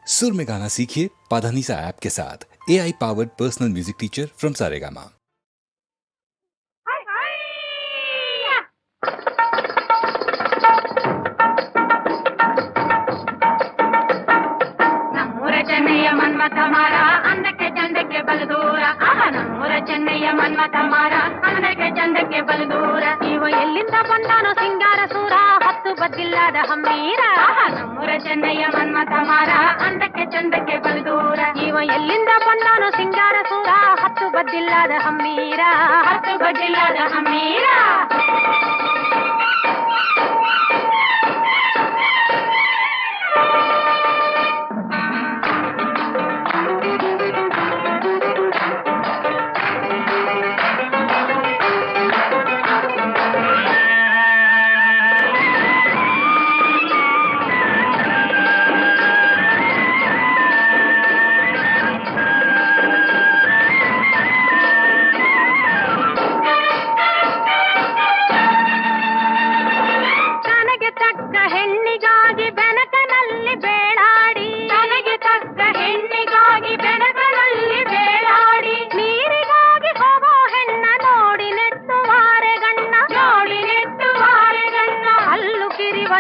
सुर में गाना सीखिए पाधानीसा ऐप के साथ। AI powered personal music teacher from Saregama. ಚೆನ್ನಯ್ಯ ಮನ್ಮಥ ಮಾರ ಅಂದಕ್ಕೆ ಚಂದಕ್ಕೆ ಬಲದೂರ. ನಮ್ಮೂರ ಚೆನ್ನಯ್ಯ ಮನ್ಮಥ ಮಾರ ಅಂದಕ್ಕೆ ಚಂದಕ್ಕೆ ಬಲದೂರ. ಇವ ಎಲ್ಲಿಂದ ಬಂದಾನೋ ಸಿಂಗಾರ ಸೂರ, ಹತ್ತು ಬದ್ದಿಲ್ಲದ ಹಮ್ಮೀರ. ನಮ್ಮೂರ ಚೆನ್ನಯ್ಯ ಮನ್ಮಥ ಮಾರ ಅಂದಕ್ಕೆ ಚಂದಕ್ಕೆ ಬಲದೂರ. ಇವ ಎಲ್ಲಿಂದ ಬಂದಾನೋ ಸಿಂಗಾರ ಸೂರ, ಹತ್ತು ಬದ್ದಿಲ್ಲದ ಹಮ್ಮೀರ. ಹತ್ತು ಬದ್ದಿಲ್ಲದ ಹಮ್ಮೀರ.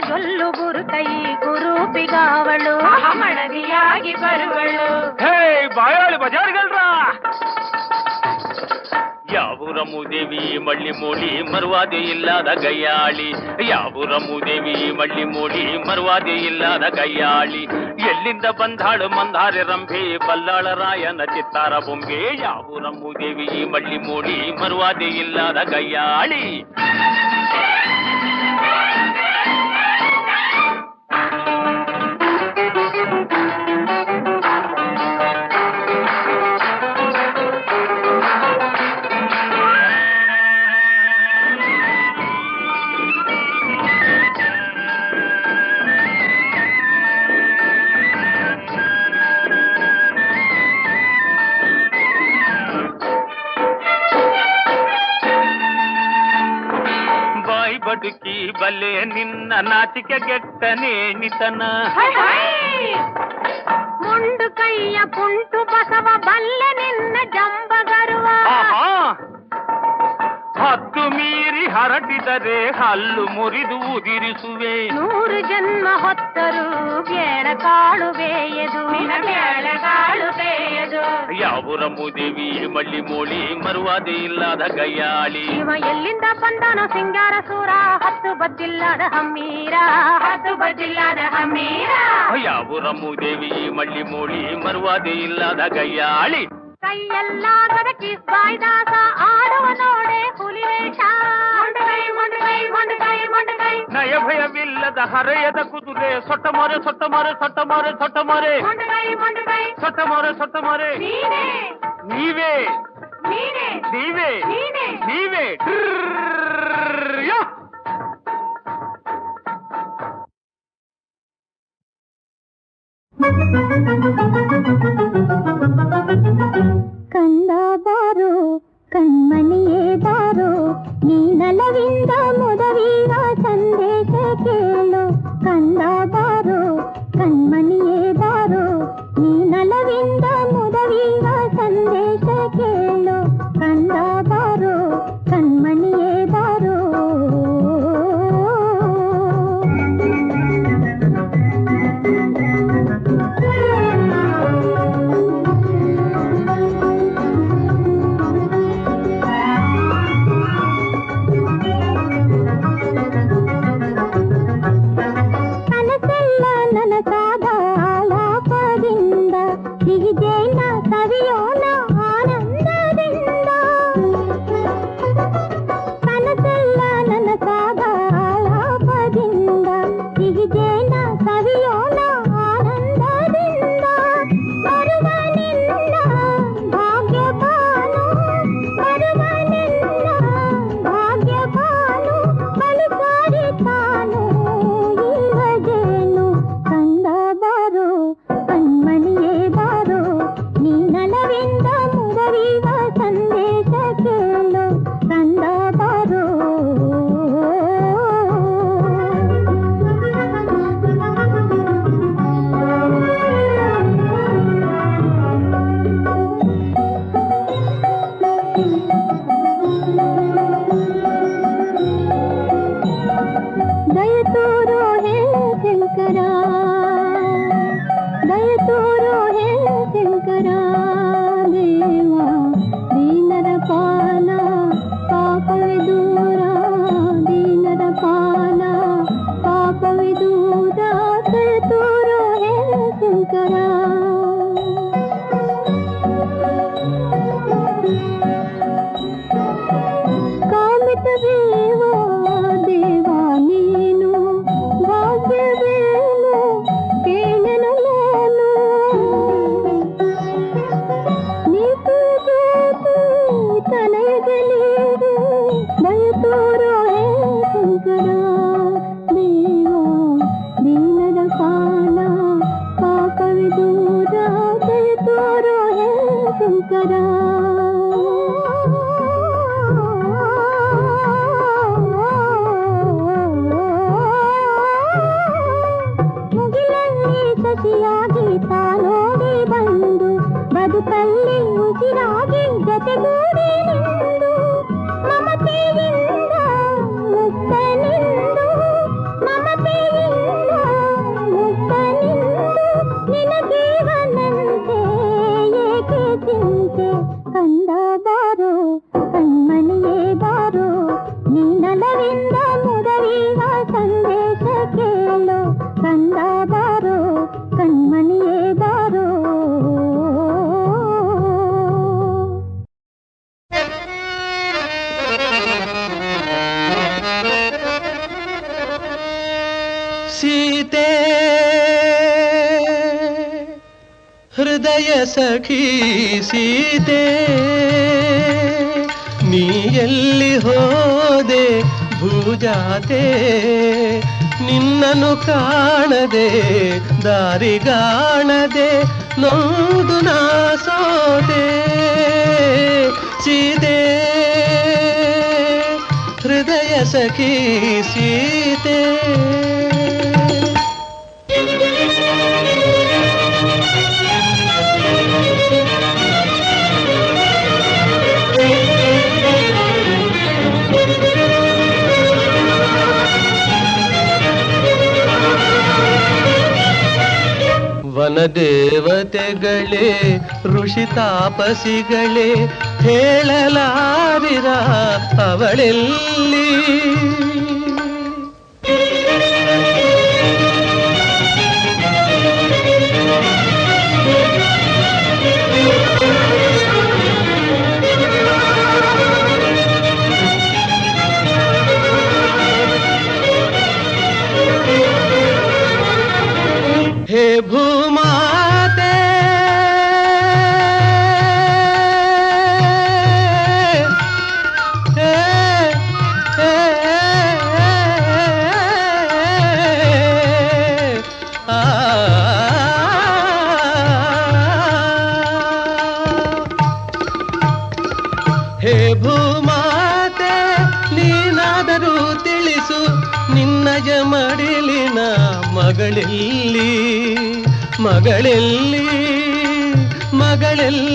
ಜೊಲ್ಲು ಗುರುಕೈ ಗುರೂಪಿಗಾವಳು ಮಡದಿಯಾಗಿ ಬರುವಳು. ಹೇ ಬಾಯಾಳಿ ಬಜಾರ್ಗಳ್ರ ಯಾವೂರಮ್ಮು ದೇವಿ ಮಳ್ಳಿ ಮೋಳಿ ಮರುವಾದೆ ಇಲ್ಲದ ಗಯ್ಯಾಳಿ. ಯಾವೂರಮ್ಮು ದೇವಿ ಮಳ್ಳಿ ಮೋಳಿ ಮರುವಾದೆ ಇಲ್ಲದ ಗಯ್ಯಾಳಿ. ಎಲ್ಲಿಂದ ಬಂದಾಳು ಮಂದಾರೆ ರಂಭೆ ಬಲ್ಲಾಳ ರಾಯನ ಚಿತ್ತಾರ ಬೊಂಬೆ. ಯಾವೂರಮ್ಮು ದೇವಿ ಮಳ್ಳಿ ಮೋಳಿ ಮರುವಾದೆ ಇಲ್ಲದ ಗಯ್ಯಾಳಿ. ಬದುಕಿ ಬಲ್ಲೆ ನಿನ್ನ ನಾಚಿಕೆ ಗೆಟ್ಟನೆ ನಿತನ. ಮುಂಡು ಕೈಯ ಕುಂಟು ಬಸವ ಬಲ್ಲೆ ನಿನ್ನ ಜಂಬಗರುವ. ಹತ್ತು ಮೀರಿ ಹರಟಿದರೆ ಹಲ್ಲು ಮುರಿದು ಉದಿರಿಸುವೆ. 100 ಜನ್ಮ ಹೊತ್ತರು ಬೇಡ ಕಾಳುವೆಯದು ಬೇಡ ಕಾಳುವೆಯದು. ಯಾವೂರಮ್ಮು ದೇವಿ ಮಳ್ಳಿ ಮೋಳಿ ಮರುವಾದೆ ಇಲ್ಲದ ಗಯ್ಯಾಳಿ. ಇವ ಎಲ್ಲಿಂದ ಬಂದಾನೋ ಸಿಂಗಾರ ಸೂರ, ಹತ್ತು ಬದ್ದಿಲ್ಲದ ಹಮ್ಮೀರ. ಹತ್ತು ಬದ್ದಿಲ್ಲದ ಹಮ್ಮೀರ. ಯಾವೂರಮ್ಮು ದೇವಿ ಮಳ್ಳಿ ಮೋಳಿ ಮರುವಾದೆ ಇಲ್ಲದ ಗಯ್ಯಾಳಿ. ಕೈಯಲ್ಲಾಗದ ಕಿಸ್ ಬಾಯ್ದಾಸ ಆಡುವ ನೋಡೆ ಹುಲಿವೇಷ. ನಯ ಭಯವಿಲ್ಲದ ಹರೆಯದ ಕುದುರೆ ಸೊಟ್ಟ ಮೊರೆ ಸೊಟ್ಟ ಮೊರೆ ಸೊಟ್ಟ ಮೊರೆ ಸೊಟ್ಟ ಮೊರೆ ಸೊಟ್ಟ ಮೊರೆ ಸೊಟ್ಟ ಮೊರೆ. ನೀವೇ ನೀವೇ ನೀವೇ. ಕಂದ ಬಾರೋ ಕಣ್ಮಣಿಯೇ ಬಾರೋ, ನೀ ನಲವಿಂದ ಮುದವೀಗ ಸಂದೇಶ ಕೇಳು. ಕಂದ ಬಾರೋ ಕಣ್ಮಣಿಯೇ ಬಾರೋ, ನೀ ನಲವಿಂದ ಮುದವೀಗ ಸಂದೇಶ ಕೇಳು. ಕಂದ ಬಾರೋ ಕಣ್ಮಣಿಯೇ ಬಾರೋ. ಕಣ್ಮಣಿಯೇ ಬಾರೋ, ನೀ ನಲವೇ ದಯ ತೋರೋ ಹೇ ಶಂಕರ ದೇವ ದೀನರ ಪಾಲ ಪಾಪವೇ ದೂರ ದೀನರ ಪಾಲ ಪಾಪವೇ ದೂರ ದಯ ತೋರೋ ಹೇ ಶಂಕರ ಕಾಮಿತವೇವೋ ದೇವ ನೀನು ಭಾಗ್ಯವೇನು ಕೇಳನು ನಾನು ನೀತು ಜ್ಯೋತಿ ತನಯಗಲೀರು ದಯ ತೋರೋ ಹೇ ಶಂಕರ ದೇವ ದೀನರ ಪಾಲ ಪಾಪವೇ ದೂರ ದಯ ತೋರೋ ಹೇ ಶಂಕರ ಮುಗಿಲಲ್ಲಿ ಶಶಿಯಾಗಿ ತಾನೋಡಿ ಬಂದು ಬದುಕಲ್ಲಿ ಉಸಿರಾಗಿ ಜೊತೆಗೂಡಿ ನಿಂದು ಮಮತೆಯಿಂದ ಮುಕ್ತನಿಂದು ಮಮತೆಯಿಂದ ಮುಕ್ತನಿಂದು ನಿನ ಜೀವನಂತೆ ಏಕೆ ಚಿಂತೆ ಕಂದ ಬಾರೋ ಕಣ್ಮಣಿಯೇ ಬಾರೋ ನೀನಲವಿಂದ ಮುದರಿವ ಸಂದೇಶ ಕೇಳು ಕಂದ ಬಾರೋ ಕಣ್ಮಣಿಯೇ ಬಾರೋ ಸೀತೆ ಹೃದಯ ಸಖಿ ಸೀತೆ ನೀ ಎಲ್ಲಿ ಹೋದೆ ಭೂಜಾತೆ ನಿನ್ನನ್ನು ಕಾಣದೆ ದಾರಿಗಾಣದೆ ನೊಂದು ನಾ ಸೋದೆ ಸೀತೆ ಹೃದಯ ಸಖಿ ಸೀತೆ ವನದೇವತೆಗಳೇ ಋಷಿ ತಾಪಸಿಗಳೇ ಹೇಳಲಾರಿರ ಅವಳೆಲ್ಲಿ ಹೇ ಭೂಮಾತೆ ಹೇ ಭೂಮಾತೆ ನೀನಾದರೂ ತಿಳಿಸು ನಿನ್ನಯ ಮಡಿಲಿನ ಮಗಳೆಲ್ಲಿ ಮಗಳೆಲ್ಲಿ ಮಗಳೆಲ್ಲಿ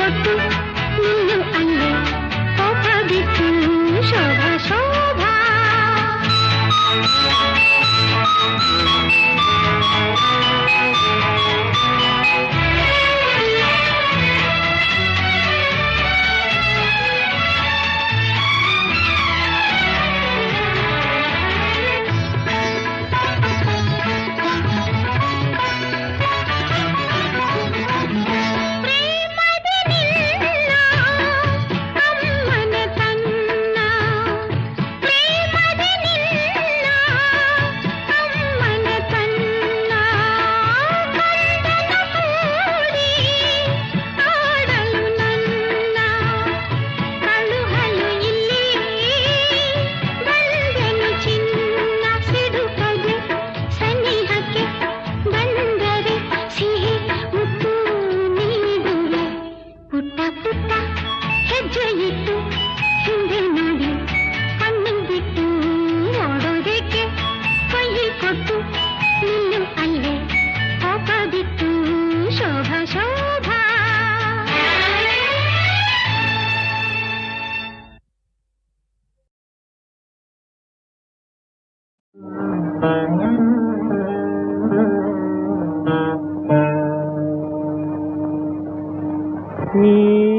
ಕೊಟ್ಟು ನೀನು ಅಲ್ಲೇ ಕೋಪ ಬಿಟ್ಟು ಶೋಭಾ ಶೋಭಾ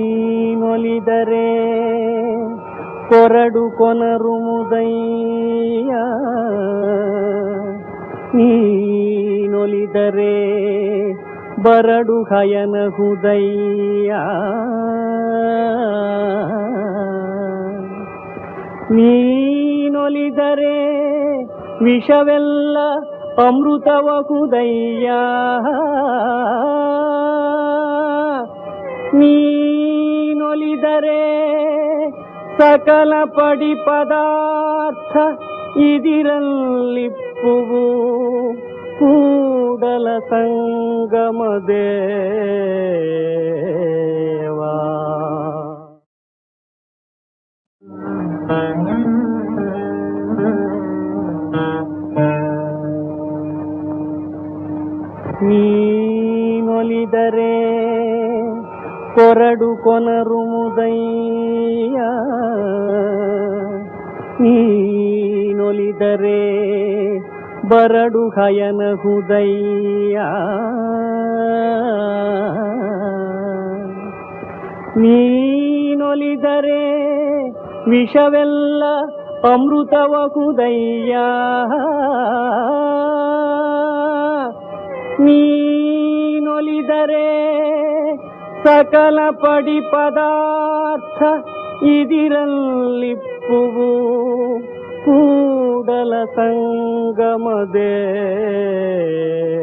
ನೀನೊಲಿದರೆ ಕೊರಡು ಕೊನರು ಮುದಯ್ಯ ನೀನೊಲಿದರೆ ಬರಡು ಹಯನ ಹುದಯ್ಯ ನೀನೊಲಿದರೆ ವಿಷವೆಲ್ಲ ಅಮೃತವ ಹುದಯ್ಯ ನೀನೊಲಿದರೆ ಸಕಲ ಪಡಿ ಪದಾರ್ಥ ಇದಿರಲ್ಲಿಪ್ಪುವು ಕೂಡಲ ಸಂಗಮ ದೇವಾ ನೀನೊಲಿದರೆ ಕೊರಡು ಕೊನರು ಮುದಯ್ಯ ನೀನೊಲಿದರೆ ಬರಡು ಹಯನ ಹುದಯ್ಯ ನೀನೊಲಿದರೆ ವಿಷವೆಲ್ಲ ಅಮೃತವ ಹುದಯ್ಯ ನೀನೊಲಿದರೆ ಸಕಲ ಪಡಿ ಪದಾರ್ಥ ಇದಿರಲ್ಲಿಪ್ಪುವು ಕೂಡಲ ಸಂಗಮ ದೇವಾ